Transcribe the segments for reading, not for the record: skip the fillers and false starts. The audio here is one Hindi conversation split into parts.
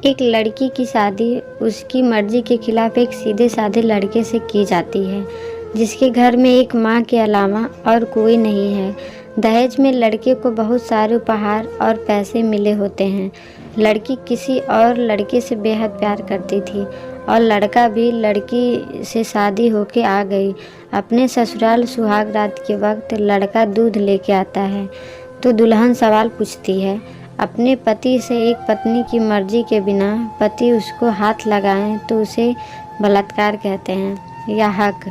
एक लड़की की शादी उसकी मर्जी के खिलाफ एक सीधे साधे लड़के से की जाती है, जिसके घर में एक माँ के अलावा और कोई नहीं है। दहेज में लड़के को बहुत सारे उपहार और पैसे मिले होते हैं। लड़की किसी और लड़के से बेहद प्यार करती थी और लड़का भी लड़की से शादी होके आ गई। अपने ससुराल सुहाग रात के वक्त लड़का दूध लेके आता है तो दुल्हन सवाल पूछती है अपने पति से। एक पत्नी की मर्जी के बिना पति उसको हाथ लगाएं तो उसे बलात्कार कहते हैं या हक।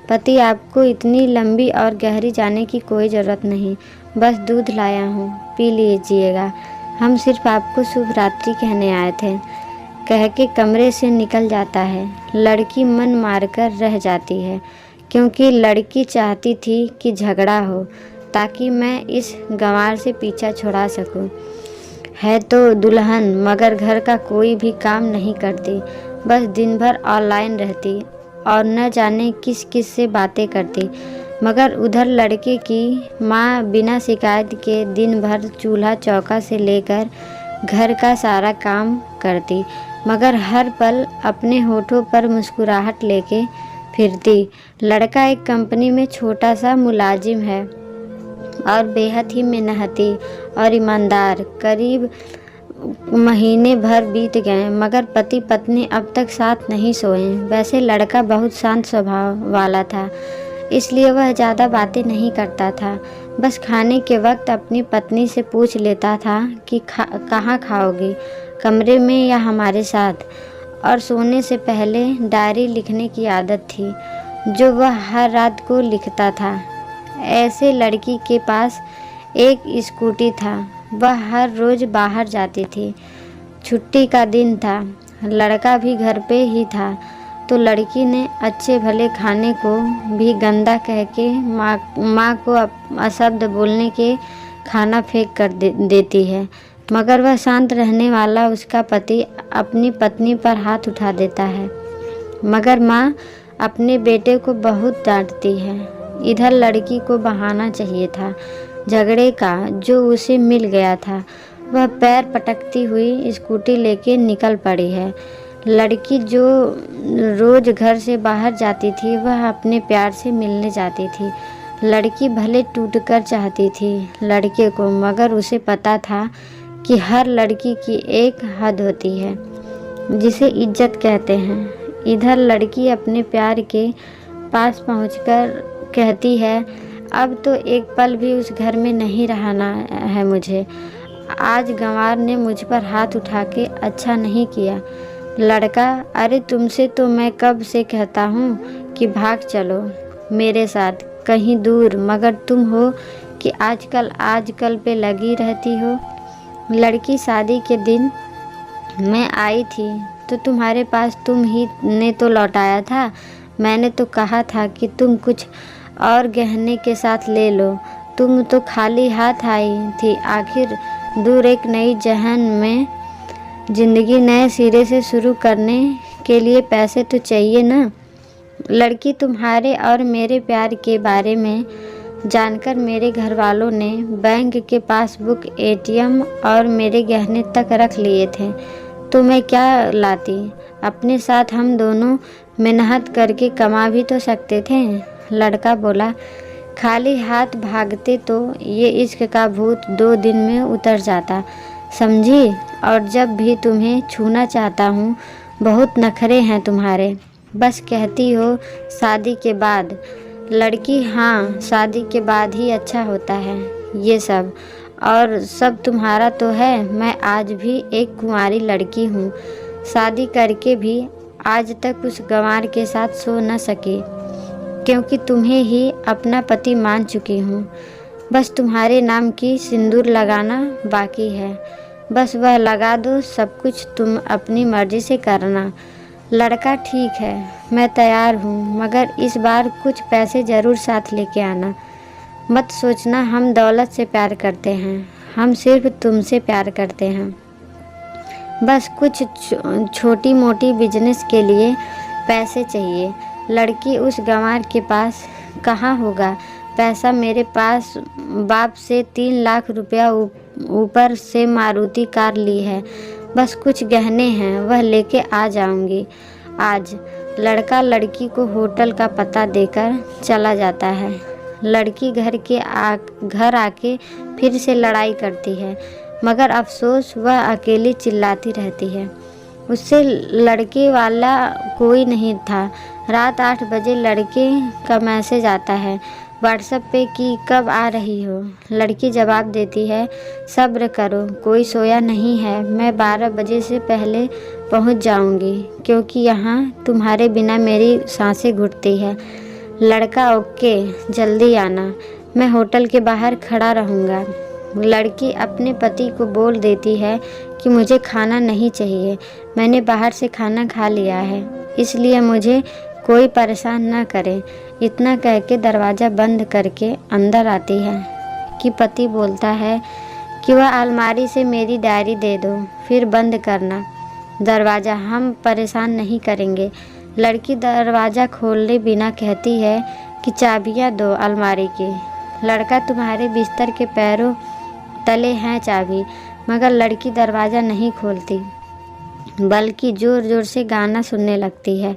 पति आपको इतनी लंबी और गहरी जाने की कोई ज़रूरत नहीं, बस दूध लाया हूँ, पी लीजिएगा। हम सिर्फ आपको शुभ रात्रि कहने आए थे, कह के कमरे से निकल जाता है। लड़की मन मारकर रह जाती है क्योंकि लड़की चाहती थी कि झगड़ा हो ताकि मैं इस गंवार से पीछा छुड़ा सकूं। है तो दुल्हन मगर घर का कोई भी काम नहीं करती, बस दिन भर ऑनलाइन रहती और न जाने किस किस से बातें करती। मगर उधर लड़के की माँ बिना शिकायत के दिन भर चूल्हा चौका से लेकर घर का सारा काम करती, मगर हर पल अपने होठों पर मुस्कुराहट लेके फिरती। लड़का एक कंपनी में छोटा सा मुलाजिम है और बेहद ही मेहनती और ईमानदार। करीब महीने भर बीत गए मगर पति पत्नी अब तक साथ नहीं सोए। वैसे लड़का बहुत शांत स्वभाव वाला था, इसलिए वह ज़्यादा बातें नहीं करता था। बस खाने के वक्त अपनी पत्नी से पूछ लेता था कि कहाँ खाओगी, कमरे में या हमारे साथ। और सोने से पहले डायरी लिखने की आदत थी जो वह हर रात को लिखता था। ऐसे लड़की के पास एक स्कूटी था, वह हर रोज़ बाहर जाती थी। छुट्टी का दिन था, लड़का भी घर पे ही था तो लड़की ने अच्छे भले खाने को भी गंदा कह के माँ को अशब्द बोलने के खाना फेंक कर देती है। मगर वह शांत रहने वाला उसका पति अपनी पत्नी पर हाथ उठा देता है। मगर माँ अपने बेटे को बहुत डांटती है। इधर लड़की को बहाना चाहिए था झगड़े का जो उसे मिल गया था। वह पैर पटकती हुई स्कूटी लेके निकल पड़ी है। लड़की जो रोज़ घर से बाहर जाती थी वह अपने प्यार से मिलने जाती थी। लड़की भले टूटकर चाहती थी लड़के को, मगर उसे पता था कि हर लड़की की एक हद होती है जिसे इज्जत कहते हैं। इधर लड़की अपने प्यार के पास पहुंचकर कहती है अब तो एक पल भी उस घर में नहीं रहना है मुझे। आज गंवार ने मुझ पर हाथ उठा के अच्छा नहीं किया। लड़का अरे तुमसे तो मैं कब से कहता हूँ कि भाग चलो मेरे साथ कहीं दूर, मगर तुम हो कि आजकल पे लगी रहती हो। लड़की शादी के दिन मैं आई थी तो तुम्हारे पास तुम ही ने तो लौटाया था। मैंने तो कहा था कि तुम कुछ और गहने के साथ ले लो, तुम तो खाली हाथ आई थी। आखिर दूर एक नई जहान में ज़िंदगी नए सिरे से शुरू करने के लिए पैसे तो चाहिए ना। लड़की तुम्हारे और मेरे प्यार के बारे में जानकर मेरे घर वालों ने बैंक के पासबुक, एटीएम और मेरे गहने तक रख लिए थे तो मैं क्या लाती। अपने साथ हम दोनों मेहनत करके कमा भी तो सकते थे। लड़का बोला खाली हाथ भागते तो ये इश्क का भूत 2 दिन में उतर जाता, समझी। और जब भी तुम्हें छूना चाहता हूँ बहुत नखरे हैं तुम्हारे, बस कहती हो शादी के बाद। लड़की हाँ, शादी के बाद ही अच्छा होता है ये सब, और सब तुम्हारा तो है। मैं आज भी एक कुंवारी लड़की हूँ, शादी करके भी आज तक उस गंवार के साथ सो न सकी क्योंकि तुम्हें ही अपना पति मान चुकी हूँ। बस तुम्हारे नाम की सिंदूर लगाना बाकी है, बस वह लगा दो, सब कुछ तुम अपनी मर्जी से करना। लड़का ठीक है, मैं तैयार हूँ, मगर इस बार कुछ पैसे ज़रूर साथ लेके आना। मत सोचना हम दौलत से प्यार करते हैं, हम सिर्फ तुमसे प्यार करते हैं। बस कुछ छोटी मोटी बिजनेस के लिए पैसे चाहिए। लड़की उस गंवार के पास कहाँ होगा पैसा, मेरे पास बाप से 3 लाख रुपया ऊपर से मारुति कार ली है, बस कुछ गहने हैं, वह लेके आ जाऊंगी आज। लड़का लड़की को होटल का पता देकर चला जाता है। लड़की घर आके फिर से लड़ाई करती है, मगर अफसोस वह अकेली चिल्लाती रहती है। उससे लड़के वाला कोई नहीं था। रात 8 बजे लड़के का मैसेज आता है व्हाट्सएप पे कि कब आ रही हो। लड़की जवाब देती है सब्र करो, कोई सोया नहीं है, मैं 12 बजे से पहले पहुंच जाऊंगी, क्योंकि यहाँ तुम्हारे बिना मेरी सांसें घुटती है। लड़का ओके, जल्दी आना, मैं होटल के बाहर खड़ा रहूँगा। लड़की अपने पति को बोल देती है कि मुझे खाना नहीं चाहिए, मैंने बाहर से खाना खा लिया है, इसलिए मुझे कोई परेशान ना करे। इतना कह के दरवाज़ा बंद करके अंदर आती है कि पति बोलता है कि वह अलमारी से मेरी डायरी दे दो, फिर बंद करना दरवाज़ा, हम परेशान नहीं करेंगे। लड़की दरवाज़ा खोले बिना कहती है कि चाबियाँ दो अलमारी की। लड़का तुम्हारे बिस्तर के पैरों तले हैं चाबी, मगर लड़की दरवाज़ा नहीं खोलती, बल्कि ज़ोर ज़ोर से गाना सुनने लगती है।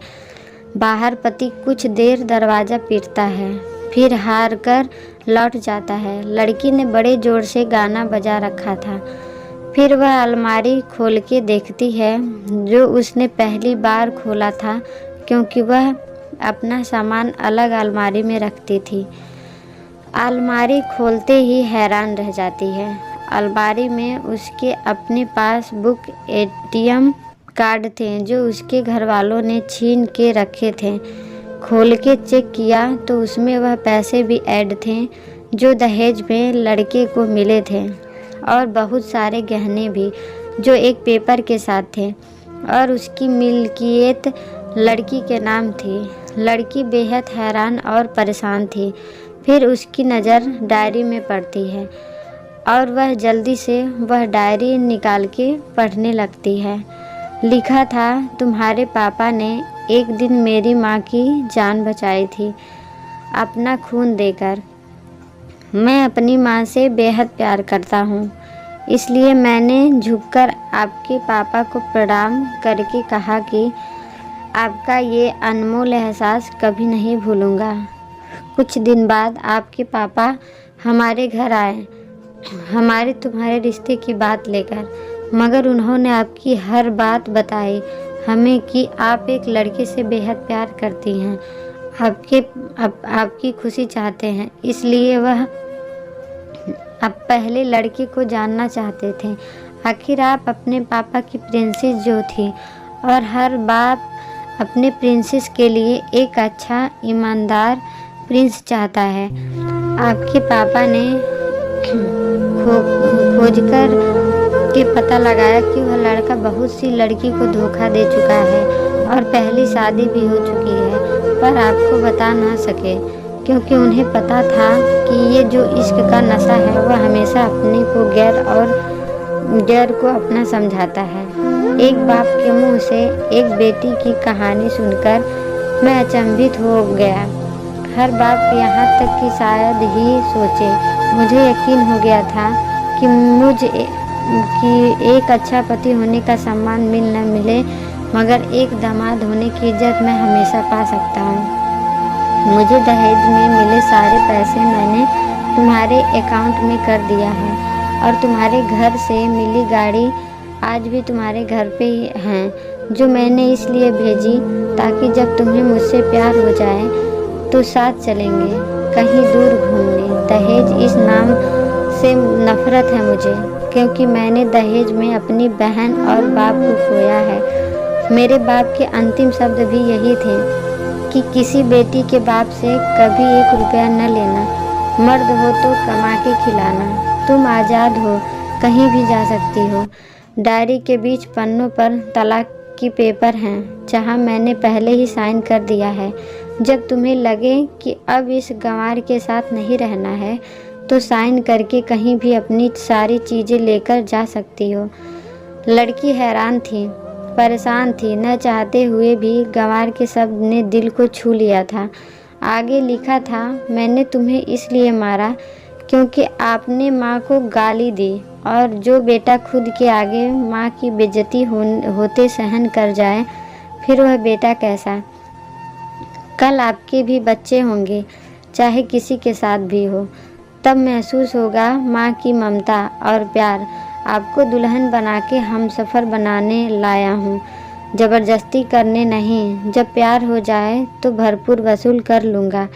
बाहर पति कुछ देर दरवाज़ा पीटता है, फिर हार कर लौट जाता है। लड़की ने बड़े ज़ोर से गाना बजा रखा था। फिर वह अलमारी खोल के देखती है, जो उसने पहली बार खोला था, क्योंकि वह अपना सामान अलग अलमारी में रखती थी। अलमारी खोलते ही हैरान रह जाती है। अलमारी में उसके अपने पास बुक, ATM कार्ड थे जो उसके घर वालों ने छीन के रखे थे। खोल के चेक किया तो उसमें वह पैसे भी ऐड थे जो दहेज में लड़के को मिले थे, और बहुत सारे गहने भी जो एक पेपर के साथ थे, और उसकी मिल्कियत लड़की के नाम थी। लड़की बेहद हैरान और परेशान थी। फिर उसकी नज़र डायरी में पड़ती है और वह जल्दी से वह डायरी निकाल के पढ़ने लगती है। लिखा था, तुम्हारे पापा ने एक दिन मेरी माँ की जान बचाई थी अपना खून देकर। मैं अपनी माँ से बेहद प्यार करता हूँ, इसलिए मैंने झुककर आपके पापा को प्रणाम करके कहा कि आपका ये अनमोल एहसास कभी नहीं भूलूँगा। कुछ दिन बाद आपके पापा हमारे घर आए, हमारे तुम्हारे रिश्ते की बात लेकर, मगर उन्होंने आपकी हर बात बताई हमें कि आप एक लड़के से बेहद प्यार करती हैं, आपकी खुशी चाहते हैं, इसलिए वह अब पहले लड़के को जानना चाहते थे। आखिर आप अपने पापा की प्रिंसेस जो थी, और हर बाप अपने प्रिंसेस के लिए एक अच्छा ईमानदार प्रिंस चाहता है। आपके पापा ने खोजकर के पता लगाया कि वह लड़का बहुत सी लड़की को धोखा दे चुका है और पहली शादी भी हो चुकी है, पर आपको बता ना सके, क्योंकि उन्हें पता था कि ये जो इश्क का नशा है वह हमेशा अपने को गैर को अपना समझाता है। एक बाप के मुंह से एक बेटी की कहानी सुनकर मैं अचंभित हो गया। हर बाप यहाँ तक कि शायद ही सोचे। मुझे यकीन हो गया था कि एक अच्छा पति होने का सम्मान मिल न मिले, मगर एक दामाद होने की इज्जत मैं हमेशा पा सकता हूँ। मुझे दहेज में मिले सारे पैसे मैंने तुम्हारे अकाउंट में कर दिया है, और तुम्हारे घर से मिली गाड़ी आज भी तुम्हारे घर पे ही हैं, जो मैंने इसलिए भेजी ताकि जब तुम्हें मुझसे प्यार हो जाए तो साथ चलेंगे कहीं दूर घूमने। दहेज इस नाम से नफरत है मुझे, क्योंकि मैंने दहेज में अपनी बहन और बाप को खोया है। मेरे बाप के अंतिम शब्द भी यही थे कि किसी बेटी के बाप से कभी 1 रुपया न लेना, मर्द हो तो कमा के खिलाना, तुम आज़ाद हो, कहीं भी जा सकती हो। डायरी के बीच पन्नों पर तलाक की पेपर हैं, जहां मैंने पहले ही साइन कर दिया है। जब तुम्हें लगे कि अब इस गंवार के साथ नहीं रहना है तो साइन करके कहीं भी अपनी सारी चीज़ें लेकर जा सकती हो। लड़की हैरान थी, परेशान थी, न चाहते हुए भी गंवार के शब्द ने दिल को छू लिया था। आगे लिखा था, मैंने तुम्हें इसलिए मारा क्योंकि आपने माँ को गाली दी और जो बेटा खुद के आगे माँ की बेइज्जती होते सहन कर जाए, फिर वह बेटा कैसा। कल आपके भी बच्चे होंगे, चाहे किसी के साथ भी हो, तब महसूस होगा माँ की ममता और प्यार। आपको दुल्हन बना के हम सफ़र बनाने लाया हूँ, ज़बरदस्ती करने नहीं। जब प्यार हो जाए तो भरपूर वसूल कर लूँगा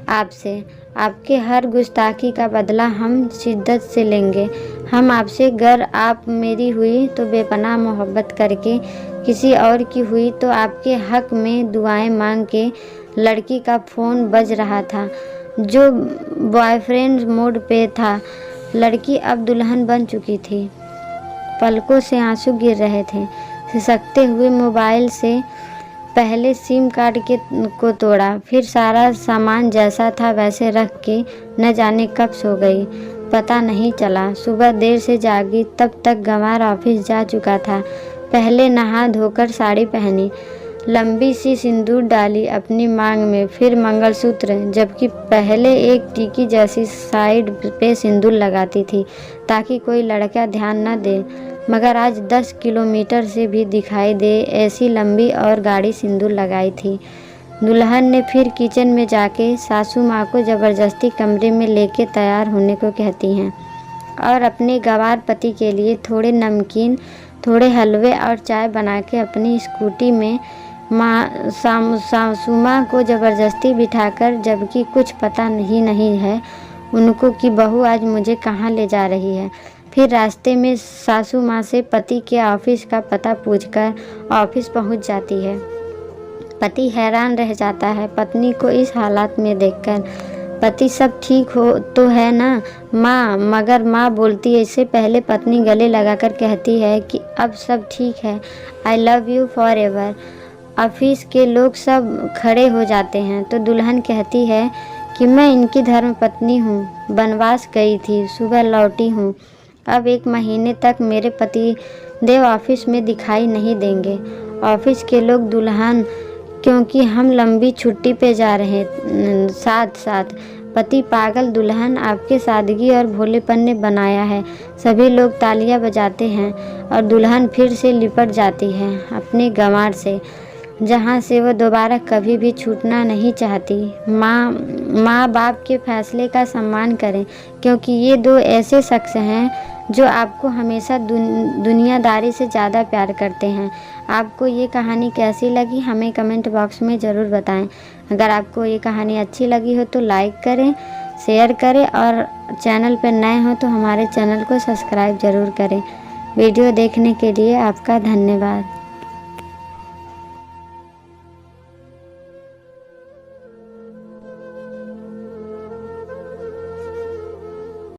आपसे। आपके हर गुस्ताखी का बदला हम शिद्दत से लेंगे। हम आपसे गर आप मेरी हुई तो बेपनाह मोहब्बत करके, किसी और की हुई तो आपके हक में दुआएं मांग के। लड़की का फ़ोन बज रहा था जो बॉयफ्रेंड मोड पे था। लड़की अब दुल्हन बन चुकी थी। पलकों से आंसू गिर रहे थे। सिसकते हुए मोबाइल से पहले सिम कार्ड को तोड़ा, फिर सारा सामान जैसा था वैसे रख के न जाने कब सो गई, पता नहीं चला। सुबह देर से जागी, तब तक गंवार ऑफिस जा चुका था। पहले नहा धोकर साड़ी पहनी, लंबी सी सिंदूर डाली अपनी मांग में, फिर मंगलसूत्र, जबकि पहले एक टीकी जैसी साइड पे सिंदूर लगाती थी ताकि कोई लड़का ध्यान न दे। मगर आज 10 किलोमीटर से भी दिखाई दे ऐसी लंबी और गाढ़ी सिंदूर लगाई थी। दुल्हन ने फिर किचन में जाके सासू माँ को ज़बरदस्ती कमरे में लेके तैयार होने को कहती हैं और अपने गंवार पति के लिए थोड़े नमकीन, थोड़े हलवे और चाय बना के अपनी स्कूटी में सासू माँ को ज़बरदस्ती बिठाकर, जबकि कुछ पता नहीं है उनको कि बहू आज मुझे कहाँ ले जा रही है। फिर रास्ते में सासू माँ से पति के ऑफिस का पता पूछकर ऑफिस पहुँच जाती है। पति हैरान रह जाता है पत्नी को इस हालात में देखकर। पति सब ठीक हो तो है ना माँ, मगर माँ बोलती है। इससे पहले पत्नी गले लगाकर कहती है कि अब सब ठीक है, I love you for ever. Office के लोग सब खड़े हो जाते हैं तो दुल्हन कहती है कि मैं इनकी धर्म पत्नी हूँ, बनवास गई थी, सुबह लौटी हूँ। अब 1 महीने तक मेरे पति देव ऑफिस में दिखाई नहीं देंगे। ऑफिस के लोग दुल्हन, क्योंकि हम लंबी छुट्टी पे जा रहे हैं साथ साथ। पति पागल दुल्हन आपके सादगी और भोलेपन ने बनाया है। सभी लोग तालियां बजाते हैं और दुल्हन फिर से लिपट जाती है अपने गंवार से, जहाँ से वो दोबारा कभी भी छूटना नहीं चाहती। माँ बाप के फैसले का सम्मान करें, क्योंकि ये 2 ऐसे शख्स हैं जो आपको हमेशा दुनियादारी से ज़्यादा प्यार करते हैं। आपको ये कहानी कैसी लगी हमें कमेंट बॉक्स में ज़रूर बताएं। अगर आपको ये कहानी अच्छी लगी हो तो लाइक करें, शेयर करें और चैनल पर नए हो तो हमारे चैनल को सब्सक्राइब ज़रूर करें। वीडियो देखने के लिए आपका धन्यवाद।